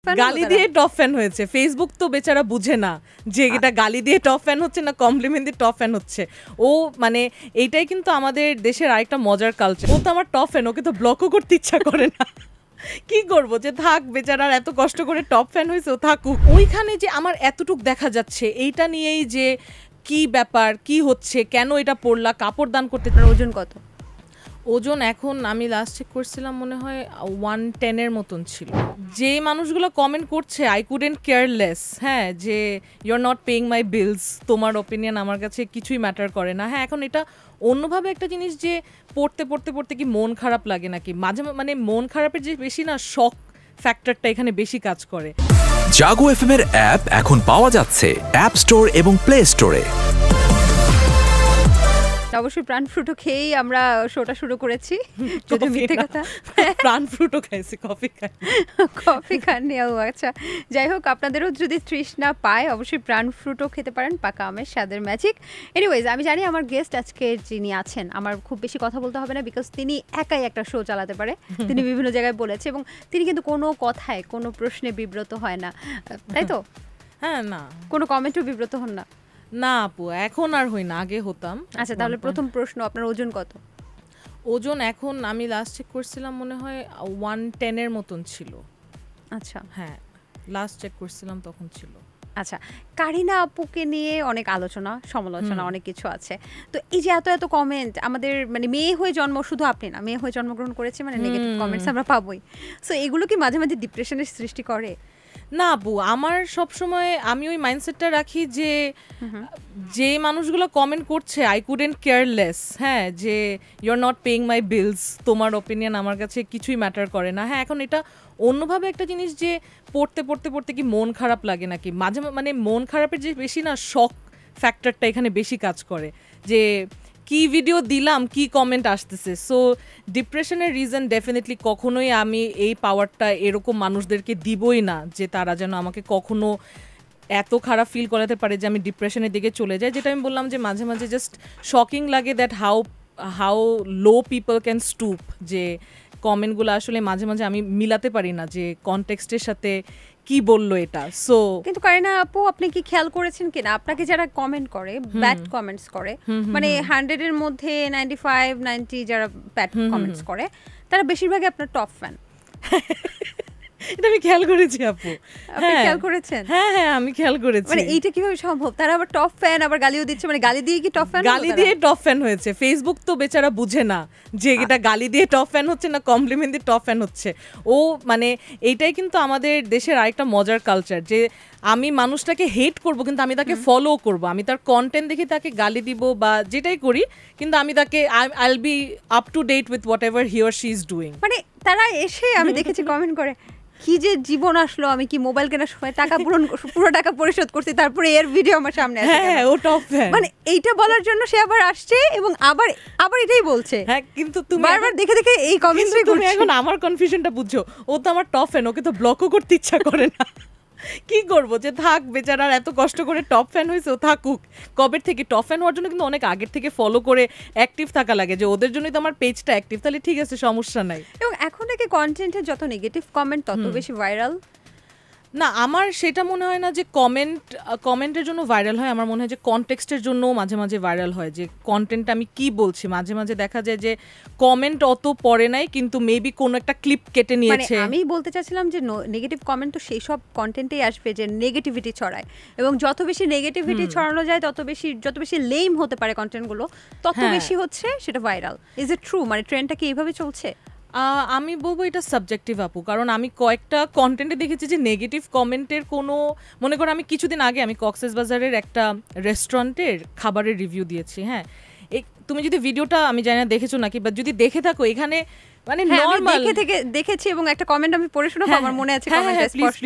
Fan, গালি দিয়ে top fan হয়েছে। ফেসবুক তো বেচারা বুঝে না যে এটা গালি দিয়ে টপ ফ্যান হচ্ছে না কমপ্লিমেন্ট দিয়ে টপ ফ্যান হচ্ছে। ও মানে এইটাই কিন্তু আমাদের দেশের আরেকটা মজার কালচার। ও তো আমার টপ ফ্যান, ওকে তো ব্লকও করতে ইচ্ছা করে না। কি করবো, যে থাক বেচারার এত কষ্ট করে টপ ফ্যান হয়েছে, ও থাকুক। ওইখানে যে আমার এতটুক দেখা যাচ্ছে এইটা নিয়েই যে কি ব্যাপার, কি হচ্ছে, কেন এটা পড়লা, কাপড় দান করতে। ওজন কত? ওজন এখন আমি লাস্ট চেক করছিলাম মনে হয় 110 মতন ছিল। যে মানুষগুলো কমেন্ট করছে আই কুডেন্ট কেয়ারলেস, হ্যাঁ, যে ইউ আর নট পেইং মাই বিলস, তোমার ওপিনিয়ন আমার কাছে কিছুই ম্যাটার করে না। হ্যাঁ, এখন এটা অন্যভাবে একটা জিনিস যে পড়তে পড়তে পড়তে কি মন খারাপ লাগে নাকি মাঝে, মানে মন খারাপের যে বেশি না শক ফ্যাক্টরটা এখানে বেশি কাজ করে। জাগো এফএম এর অ্যাপ এখন পাওয়া যাচ্ছে অ্যাপ স্টোর এবং প্লে স্টোরে। অবশ্যই প্রাণ ফ্রুটও খেয়েই আমরা শোটা শুরু করেছি। যদি মিথ্যে কথা, প্রাণ ফ্রুটও খাইছি, কফি খাননি। আচ্ছা, যাই হোক, আপনাদেরও যদি তৃষ্ণা পায় অবশ্যই প্রাণ ফ্রুটও খেতে পারেন, পাকা আমের স্বাদের ম্যাজিক। এনিওয়েজ, আমি জানি আমার গেস্ট আজকে যিনি আছেন, আমার খুব বেশি কথা বলতে হবে না, বিকজ তিনি একাই একটা শো চালাতে পারে। তিনি বিভিন্ন জায়গায় বলেছে এবং তিনি কিন্তু কোনো কথায় কোনো প্রশ্নে বিব্রত হয় না, তাই তো? হ্যাঁ, না কোনো কমেন্টও বিব্রত হন না? না আপু, এখন আর হই না, আগে হতাম। আচ্ছা, তাহলে প্রথম প্রশ্ন, আপনার ওজন কত? ওজন এখন আমি লাস্ট চেক করছিলাম মনে হয় 110 মতন ছিল। আচ্ছা, হ্যাঁ, লাস্ট চেক করছিলাম তখন ছিল। আচ্ছা, কারিনা আপুকে নিয়ে অনেক আলোচনা সমালোচনা অনেক কিছু আছে, তো এই যে এত এত কমেন্ট, আমাদের মানে মেয়ে হয়ে জন্ম, শুধু আপনি না, মেয়ে হয়ে জন্মগ্রহণ করেছে মানে নেগেটিভ কমেন্টস আমরা পাবোই। সো এগুলো কি মাঝে মাঝে ডিপ্রেশনের সৃষ্টি করে? না আপু, আমার সবসময় আমি ওই মাইন্ডসেটটা রাখি যে যে মানুষগুলো কমেন্ট করছে আই কুডেন্ট কেয়ারলেস, হ্যাঁ, যে ইউ আর নট পেইং মাই বিলস, তোমার ওপিনিয়ন আমার কাছে কিছুই ম্যাটার করে না। হ্যাঁ, এখন এটা অন্যভাবে একটা জিনিস যে পড়তে পড়তে পড়তে কি মন খারাপ লাগে নাকি মাঝে, মানে মন খারাপের যে বেশি না শক ফ্যাক্টরটা এখানে বেশি কাজ করে, যে কি ভিডিও দিলাম, কি কমেন্ট আসতেছে। সো ডিপ্রেশনের রিজন ডেফিনেটলি কখনোই আমি এই পাওয়ারটা এরকম মানুষদেরকে দিবই না যে তারা যেন আমাকে কখনো এত খারাপ ফিল করাতে পারে যে আমি ডিপ্রেশনের দিকে চলে যাই। যেটা আমি বললাম যে মাঝে মাঝে জাস্ট শকিং লাগে that how low people can stoop, যে কমেন্টগুলো আসলে মাঝে মাঝে আমি মিলাতে পারি না যে কনটেক্সটের সাথে কি বললো এটা। সো কিন্তু কারিনা আপু, আপনি কি খেয়াল করেছেন কিনা, আপনাকে যারা কমেন্ট করে, ব্যাড কমেন্টস করে, মানে 100 এর মধ্যে 95-90 যারা ব্যাড কমেন্টস করে, তারা বেশিরভাগই আপনার টপ ফ্যান। এটা আমি খেয়াল করেছি আপু। আপনি খেয়াল করেছেন? হ্যাঁ হ্যাঁ, আমি খেয়াল করেছি। মানে এইটা কিভাবে সম্ভব? তারা আবার টপ ফ্যান, আবার গালিও দিচ্ছে, মানে গালি দিয়ে কি টপ ফ্যান? গালি দিয়ে টপ ফ্যান হয়েছে। ফেসবুক তো বেচারা বুঝে না যে এটা গালি দিয়ে টপ ফ্যান হচ্ছে না কমপ্লিমেন্ট দিয়ে টপ ফ্যান হচ্ছে। ও মানে এইটাই কিন্তু আমাদের দেশের আরেকটা মজার কালচার, যে আমি মানুষটাকে হেট করব কিন্তু আমি তাকে ফলো করব, আমি তার কন্টেন্ট দেখে তাকে গালি দিব বা যেটাই করি, কিন্তু আমি তাকে I will be up to date with whatever he or she is doing. মানে তারা এসে আমি দেখেছি কমেন্ট করে, কি যে জীবন আসলো, আমি কি মোবাইল কেনার সময় টাকা পুরো টাকা পরিশোধ করছি, তারপরে এর ভিডিও আমার সামনে আসে। হ্যাঁ, ও টপ ফ্যান। মানে এইটা বলার জন্য সে আবার আসছে এবং আবার এটাই বলছে। হ্যাঁ, কিন্তু তুমি বারবার দেখে দেখে এই কমেন্টসই করছো। তুমি এখন আমার কনফিউশনটা বুঝছো, ও তো আমার টপ ফ্যান, ওকে তো ব্লকও করতে ইচ্ছা করে না। কি করবো, যে থাক বেচারার এত কষ্ট করে টপ ফ্যান হয়েছে, ও থাকুক। কবে থেকে টপ ফ্যান হওয়ার জন্য কিন্তু অনেক আগের থেকে ফলো করে অ্যাক্টিভ থাকা লাগে, যে ওদের জন্যই তো আমার পেজটা অ্যাক্টিভ, তাহলে ঠিক আছে, সমস্যা নাই। এবং এখন নাকি কন্টেন্টের যত নেগেটিভ কমেন্ট তত বেশি ভাইরাল। না, আমার সেটা মনে হয় না যে কমেন্টের জন্য ভাইরাল হয়। আমার মনে হয় যে কনটেক্সটের জন্য মাঝে মাঝে ভাইরাল হয়, যে কন্টেন্টটা আমি কি বলছি। মাঝে মাঝে দেখা যায় যে কমেন্ট অত পড়ে নাই, কিন্তু মেবি কোনো একটা ক্লিপ কেটে নিয়েছে। আমি বলতে চাচ্ছিলাম যে নেগেটিভ কমেন্ট তো সেই সব কন্টেন্টেই আসবে যে নেগেটিভিটি ছড়ায়, এবং যত বেশি নেগেটিভিটি ছড়ানো যায় যত বেশি লেম হতে পারে কন্টেন্টগুলো, তত বেশি হচ্ছে সেটা ভাইরাল। Is it true? মানে ট্রেন্ডটা কি এইভাবে চলছে? আমি বলবো এটা সাবজেক্টিভ আপু, কারণ আমি কয়েকটা কন্টেন্টে দেখেছি যে নেগেটিভ কমেন্টের কোনো, মনে করো আমি কিছুদিন আগে আমি কক্সবাজারের একটা রেস্টুরেন্টের খাবারের রিভিউ দিয়েছি। হ্যাঁ, তুমি যদি ভিডিওটা আমি জানি না দেখেছো নাকি, বা যদি দেখে থাকো, এখানে মানে নরমাল দেখেছি এবং একটা কমেন্ট আমি পড়ে শোনাবো, আমার মনে আছে কমেন্টে স্পষ্ট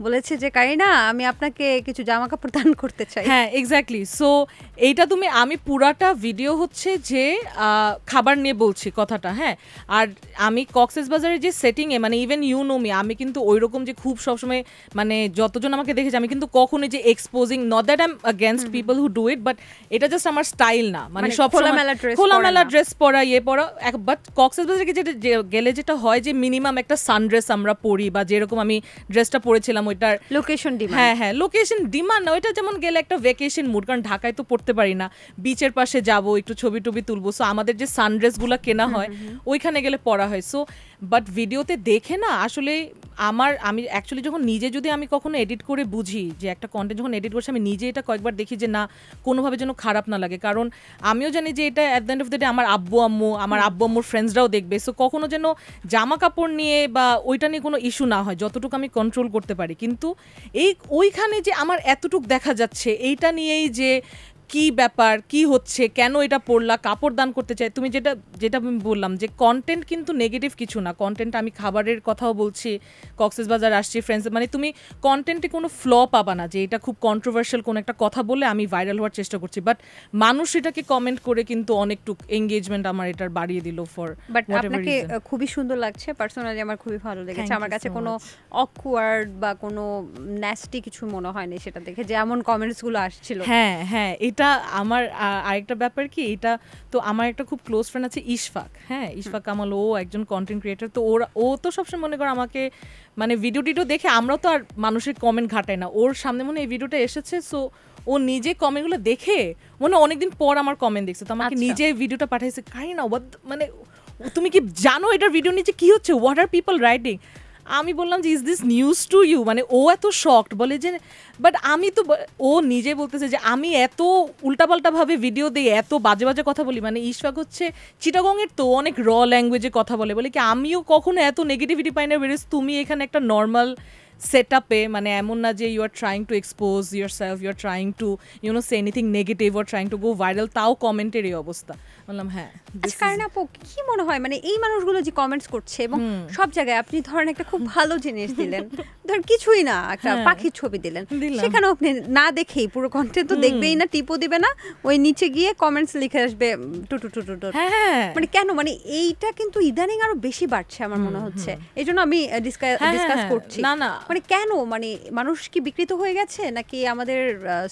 বলেছে যে কারিনা, আমি আপনাকে কিছু জামা কাপড় দান করতে চাই। হ্যাঁ, এক্স্যাক্টলি। সো এইটা আমি পুরাটা ভিডিও হচ্ছে যে খাবার নিয়ে বলছি কথাটা। হ্যাঁ, আর আমি কক্সবাজারের যে সেটিংয়ে, মানে ইভেন ইউ নো মি, আমি কিন্তু ওইরকম যে খুব সবসময়, মানে যতজন আমাকে দেখেছে, আমি কিন্তু কখনোই যে exposing, not that I am against people who do it, but এটা জাস্ট আমার স্টাইল না। মানে সব খোলামেলা ড্রেস পরা, ইয়ে পরা। বাট কক্সবাজারে যেটা গেলে যেটা হয় যে মিনিমাম একটা সানড্রেস আমরা পরি, বা যেরকম আমি ড্রেসটা পরেছিলাম ওইটার লোকেশন ডিমান্ড। হ্যাঁ লোকেশন ডিমান্ড না, ওইটা যেমন গেলে একটা ভ্যাকেশন মুড, কারণ ঢাকায় তো পড়তে পারি না, বিচের পাশে যাব একটু ছবি টবি তুলবো, সো আমাদের যে সানড্রেসগুলো কেনা হয় ওইখানে গেলে পরা হয়। সো বাট ভিডিওতে দেখে না আসলে আমি অ্যাকচুয়ালি যখন নিজে যদি আমি কখনো এডিট করে বুঝি যে একটা কন্টেন্ট যখন এডিট করছি, আমি নিজে এটা কয়েকবার দেখি যে না কোনোভাবে যেন খারাপ না লাগে, কারণ আমিও জানি যে এটা at the end of the day আমার আব্বু আম্মুর ফ্রেন্ডসরাও দেখবে। সো কখনো যেন জামা কাপড় নিয়ে বা ওইটা নিয়ে কোনো ইস্যু না হয়, যতটুকু আমি কন্ট্রোল করতে পারি। কিন্তু ওইখানে যে আমার এতটুক দেখা যাচ্ছে এইটা নিয়েই যে কি ব্যাপার, কি হচ্ছে, কেন এটা পড়লা, কাপড় দান করতে চাই, তুমি যেটা আমি বললাম যে কন্টেন্ট কিন্তু নেগেটিভ কিছু না। কন্টেন্ট আমি খাবারের কথাও বলছি, কক্সবাজার আসছি ফ্রেন্ডস, মানে তুমি কন্টেন্টে কোনো ফ্ল পাবা না যে এটা খুব কন্ট্রোভার্সিয়াল কোনো একটা কথা বলে আমি ভাইরাল হওয়ার চেষ্টা করছি, বাট মানুষ এটাকে কমেন্ট করে কিন্তু অনেকটুক এঙ্গেজমেন্ট আমার এটার বাড়িয়ে দিল ফর বাট আপনাকে খুবই সুন্দর লাগছে, পার্সোনালি আমার খুবই ভালো লেগেছে। আমার কাছে কোনো অকওয়ার্ড বা কোনো ন্যাস্টি কিছু মনে হয়নি সেটা দেখে, যে এমন কমেন্টসগুলো আসছিল। হ্যাঁ এটা আমার আরেকটা ব্যাপার কি, এটা তো আমার একটা খুব ক্লোজ ফ্রেন্ড আছে ইশফাক, ইশফাক কামাল, ও একজন কন্টেন্ট ক্রিয়েটর। তো ও তো সবসময় মনে করে আমাকে মানে ভিডিও টিডিও দেখে, আমরাও তো আর মানুষের কমেন্ট ঘাটাই না, ওর সামনে মনে এই ভিডিওটা এসেছে, সো ও নিজে কমেন্টগুলো দেখে মনে অনেকদিন পর আমার কমেন্ট দেখছে, তো আমাকে নিজে ভিডিওটা পাঠাইছে, কারিনা মানে তুমি কি জানো এটার ভিডিও নিচে কি হচ্ছে, হোয়াট আর পিপল রাইটিং। আমি বললাম যে is this news to you, মানে ও এত শকড বলে যে, বাট আমি তো, ও নিজে বলতেছে যে আমি এত উল্টাপাল্টাভাবে ভিডিও দিই, এত বাজে বাজে কথা বলি, মানে ইশফাক হচ্ছে চিটাগংয়ের, তো অনেক র ল্যাঙ্গুয়েজে কথা বলে কি আমিও কখনো এত নেগেটিভিটি পাই না, বেরেস তুমি এখানে একটা নর্মাল সেট আপে, মানে এমন না যে you are trying to expose yourself, you are trying to say anything negative or trying to go viral, তাও কমেন্টের এই অবস্থা। বললাম হ্যাঁ। আচ্ছা কারণ আপু কি মনে হয়, মানে এই মানুষগুলো যে কমেন্টস করছে এবং সব জায়গায়, আপনি ধরেন একটা খুব ভালো জিনিস দিলেন, ধরেন কিছুই না, একটা পাখির ছবি দিলেন, সেখানেও আপনি না দেখেই পুরো কন্টেন্ট তো দেখবেই না, টিপও দিবে না, ওই নিচে গিয়ে কমেন্টস লিখে আসবে টু, মানে কেন, মানে এইটা কিন্তু ইদানিং আরো বেশি বাড়ছে আমার মনে হচ্ছে, এই জন্য আমি ডিসকাস করছি। না মানে কেন, মানে মানুষ কি বিকৃত হয়ে গেছে, নাকি আমাদের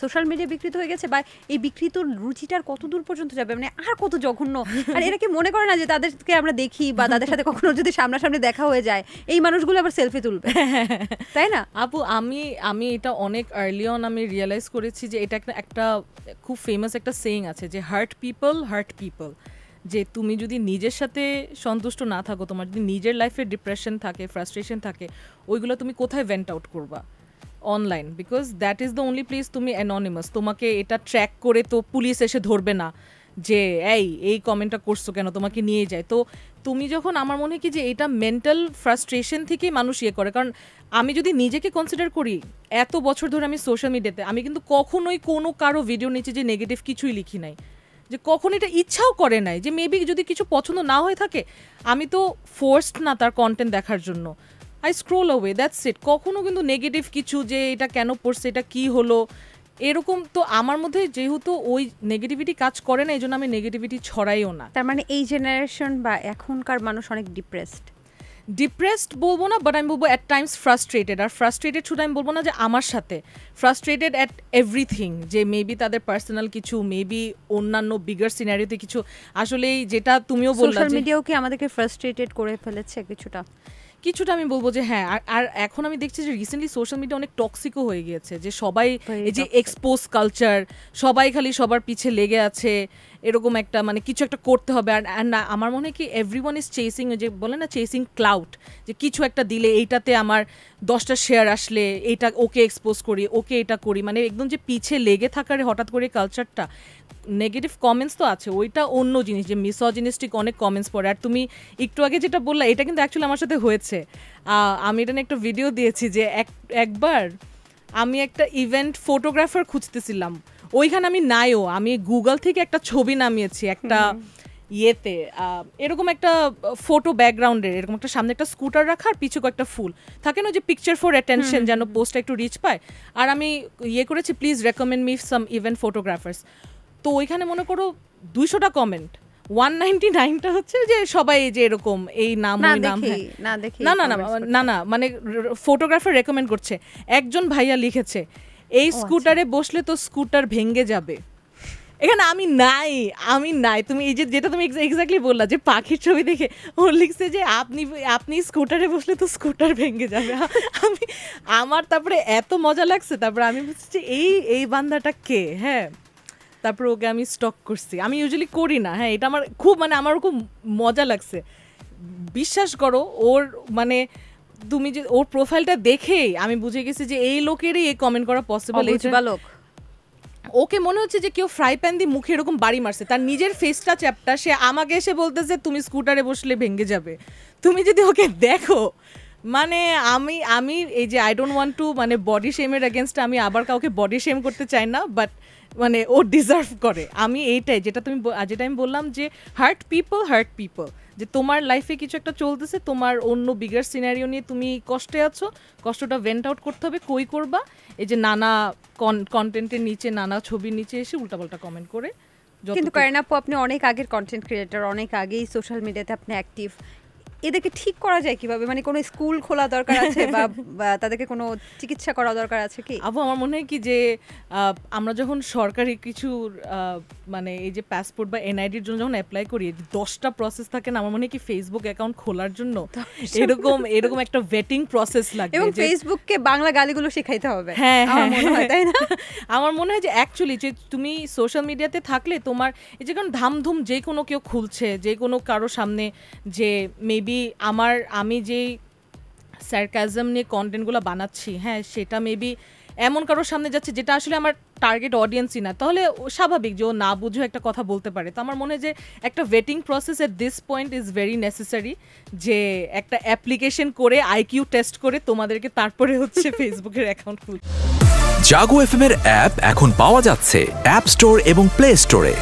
সোশ্যাল মিডিয়া বিকৃত হয়ে গেছে, বা এই বিকৃত রুচিটার কত দূর পর্যন্ত যাবে, মানে আর কত জঘন্য, আর এরা কি মনে করে না যে তাদেরকে আমরা দেখি বা তাদের সাথে কখনো যদি সামনাসামনি দেখা হয়ে যায়, এই মানুষগুলো আবার সেলফি তুলবে, তাই না? আপু আমি এটা অনেক আর্লি অন আমি রিয়েলাইজ করেছি যে এটা একটা খুব ফেমাস একটা সেইং আছে যে হার্ট পিপল, যে তুমি যদি নিজের সাথে সন্তুষ্ট না থাকো, তোমার যদি নিজের লাইফে ডিপ্রেশন থাকে, ফ্রাস্ট্রেশন থাকে, ওইগুলো তুমি কোথায় ভেন্ট আউট করবা? Online, because that is the only place তুমি অ্যানোনিমাস, তোমাকে এটা ট্র্যাক করে তো পুলিশ এসে ধরবে না যে এই কমেন্টটা করছো কেন, তোমাকে নিয়ে যায়। তো তুমি যখন, আমার মনে হয় কি যে এটা মেন্টাল ফ্রাস্ট্রেশন থেকেই মানুষ ইয়ে করে, কারণ আমি যদি নিজেকে কনসিডার করি, এত বছর ধরে আমি সোশ্যাল মিডিয়াতে, আমি কিন্তু কখনোই কোনো কারো ভিডিও নিচে যে নেগেটিভ কিছুই লিখি নাই, যে কখন এটা ইচ্ছাও করে নাই, যে মেবি যদি কিছু পছন্দ না হয়ে থাকে, আমি তো ফোর্সড না তার কন্টেন্ট দেখার জন্য, I scroll away, that's it. কখনো কিন্তু নেগেটিভ কিছু যে এটা কেন পড়ছে, এটা কি হলো, এরকম তো আমার মধ্যে যেহেতু ওই নেগেটিভিটি কাজ করে না, এই জন্য আমি নেগেটিভিটি ছড়াইও না। তার মানে এই জেনারেশন বা এখনকার মানুষ অনেক ডিপ্রেসড বলবো না, বাট আমি বলবো অ্যাট টাইমস ফ্রাস্ট্রেটেড। আর ফ্রাস্ট্রেটেড শুধু আমি বলবো না যে আমার সাথে, ফ্রাস্ট্রেটেড অ্যাট এভরিথিং, যে মেবি তাদের পার্সোনাল কিছু, মেবি অন্যান্য বিগার সিনারিওতে কিছু, আসলে যেটা তুমিও বললা, সোশ্যাল মিডিয়াও কি আমাদেরকে ফ্রাস্ট্রেটেড করে ফেলেছে কিছুটা আমি বলবো যে হ্যাঁ। আর এখন আমি দেখছি যে রিসেন্টলি সোশ্যাল মিডিয়া অনেক টক্সিকও হয়ে গিয়েছে, যে সবাই এই যে এক্সপোজ কালচার, সবাই খালি সবার পিছে লেগে আছে, এরকম একটা মানে কিছু একটা করতে হবে। আর আমার মনে হয় কি এভরিওয়ান ইজ চেসিং, যে বলে না চেসিং ক্লাউড, যে কিছু একটা দিলে এইটাতে আমার 10টা শেয়ার আসলে এইটা ওকে এক্সপোজ করি, ওকে এটা করি, মানে একদম যে পিছে লেগে থাকার হঠাৎ করে কালচারটা। নেগেটিভ কমেন্টস তো আছে, ওইটা অন্য জিনিস, যে মিসোজিনিস্টিক অনেক কমেন্টস পড়ে। আর তুমি একটু আগে যেটা বললা, এটা কিন্তু অ্যাকচুয়ালি আমার সাথে হয়েছে। আমি এটা নিয়ে একটা ভিডিও দিয়েছি যে একবার আমি একটা ইভেন্ট ফটোগ্রাফার খুঁজতেছিলাম, ওইখানে আমি নাইও, আমি গুগল থেকে একটা ছবি নামিয়েছি, একটা ইয়েতে এরকম একটা ফটো ব্যাকগ্রাউন্ডের, এরকম একটা সামনে একটা স্কুটার রাখার, পিছু একটা ফুল থাকে না, যে পিকচার ফর অ্যাটেনশন, যেন পোস্টটা একটু রিচ পায়। আর আমি ইয়ে করেছি, please recommend me some event photographers. তো ওইখানে মনে করো 200টা কমেন্ট, 199টা হচ্ছে যে সবাই যে এরকম এই নাম ওই নাম, না মানে ফটোগ্রাফার রেকমেন্ড করছে। একজন ভাইয়া লিখেছে, এই স্কুটারে বসলে তো স্কুটার ভেঙে যাবে, এখানে আমি নাই তুমি এই যে যেটা তুমি এক্স্যাক্টলি বললা যে পাখির ছবি দেখে ও লিখছে যে আপনি স্কুটারে বসলে তো স্কুটার ভেঙে যাবে। আমার তারপরে এত মজা লাগছে, তারপরে আমি বুঝছি যে এই বান্দাটা কে। হ্যাঁ, তারপরে ওকে আমি স্টক করছি। আমি ইউজুয়ালি করি না, হ্যাঁ, এটা আমার আমার খুব মজা লাগছে। বিশ্বাস করো, ওর মানে তুমি যে ওর প্রোফাইলটা দেখেই আমি বুঝে গেছি যে এই লোকেরই এই কমেন্ট করা পসিবল। লোক ওকে মনে হচ্ছে যে কেউ ফ্রাই প্যান দিয়ে মুখে এরকম বাড়ি মারছে, তার নিজের ফেসটা চ্যাপটা, সে আমাকে এসে বলতেছে তুমি স্কুটারে বসলে ভেঙে যাবে। তুমি যদি ওকে দেখো, মানে আমি এই যে আই ডোন্ট ওয়ান্ট টু মানে বডি শেমের এগেনস্টে আমি আবার কাউকে বডি শেম করতে চাই না, বাট মানে ও ডিজার্ভ করে। আমি এইটাই যেটা আমি বললাম যে হার্ট পিপল, যে তোমার লাইফে কিছু একটা চলতেছে, তোমার অন্য বিগার সিনারিও নিয়ে তুমি কষ্টে আছো, কষ্টটা ভেন্ট আউট করতে হবে। কই করবা? এই যে নানা কন্টেন্টের নিচে, নানা ছবির নিচে এসে উল্টাপাল্টা কমেন্ট করে। কিন্তু কারণ আপু আপনি অনেক আগের কন্টেন্ট ক্রিয়েটর, অনেক আগেই সোশ্যাল মিডিয়াতে আপনি অ্যাক্টিভ, এদেরকে ঠিক করা যায় কিভাবে? মানে কোনো স্কুল খোলা দরকার আছে বা তাদেরকে কোনো চিকিৎসা করা দরকার আছে কি? আপু আমার মনে হয় কি যে আমরা যখন সরকারি কিছু মানে এই যে পাসপোর্ট বা এনআইডির জন্য যখন অ্যাপ্লাই করি, 10টা প্রসেস থাকে না? আমার মনে হয় কি ফেসবুক অ্যাকাউন্ট খোলার জন্য এরকম একটা ভেটিং প্রসেস লাগে, এবং ফেসবুককে বাংলা গালিগুলো শেখাইতে হবে। হ্যাঁ, তাই না? আমার মনে হয় যে অ্যাকচুয়ালি যে তুমি সোশ্যাল মিডিয়াতে থাকলে তোমার এই যে কারণ ধামধুম যে কোনো কেউ খুলছে, যে কোনো কারো সামনে, যে মেবি আমি যেই সার্কাজম নিয়ে কন্টেন্টগুলো বানাচ্ছি, হ্যাঁ, সেটা মেবি এমন কারোর সামনে যাচ্ছে যেটা আসলে আমার টার্গেট অডিয়েন্সই না, তাহলে স্বাভাবিক যে ও না বুঝেও একটা কথা বলতে পারে। তো আমার মনে হয় যে একটা vetting process at this point is very necessary, যে একটা অ্যাপ্লিকেশন করে আইকিউ টেস্ট করে তোমাদেরকে তারপরে হচ্ছে ফেসবুকের অ্যাকাউন্ট খুলতে। জাগো এফএম এর অ্যাপ এখন পাওয়া যাচ্ছে অ্যাপ স্টোর এবং প্লে স্টোরে।